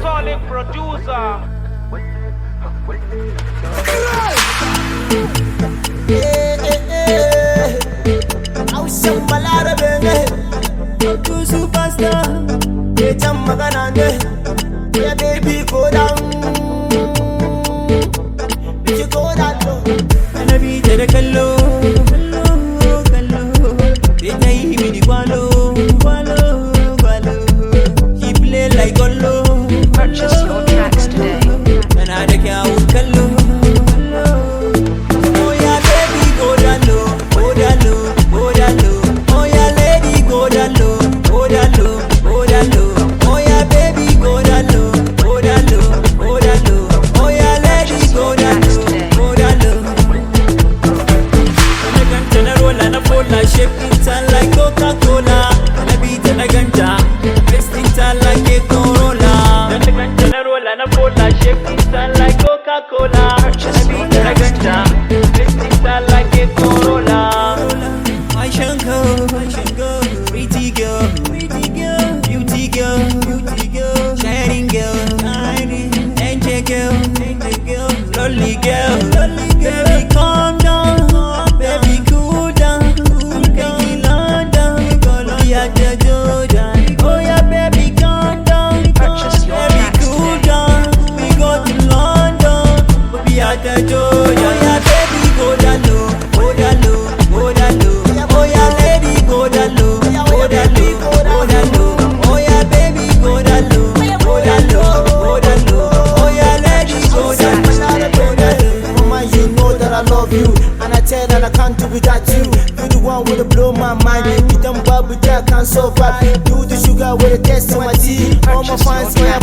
Sonic producer. Aushan balarabe ne, Abdul Super Star. Ke can magana ne, yeah baby go down, bitch go down low. Ana bi ta da kallo, kallo, sai ta yi mini gwalo. She play like Golo. Purchase your tracks today. Ana da kyawun kallo. Oh yeah baby go down low, go down low, go down low. Oh yeah lady go down low, go down low, go down low. Oh yeah baby go down low, go down low, go down low. Oh yeah lady go down low, go down low. When I ganta na rolla na fola, shape it like Coca-Cola. Na beat na ganta, best it like a Corolla. When I ganta na rolla na fola, shape it like Coca-Cola. Na beat na ganta, best it like a Corolla. I shan't go, pretty girl, beauty girl, shining girl, angel girl, lovely girl, baby calm down, baby cool down, baby London, Colombia to Jordan. Oh yeah baby calm down, Purchase your baby tracks cool today. down, we go to London, Colombia to Jordan. Oh yeah baby go down low, go down low, go down low. Oh yeah lady go down low, go down low, go down low. Oh yeah baby go down low, go down low, go down low. Oh yeah lady go down low, go down low. Mama you know that I love you, and I tell that I can't do without you. You the one with blow my mind. You done bubble that I can't survive. You the sugar with a taste of my tea. All my fans, my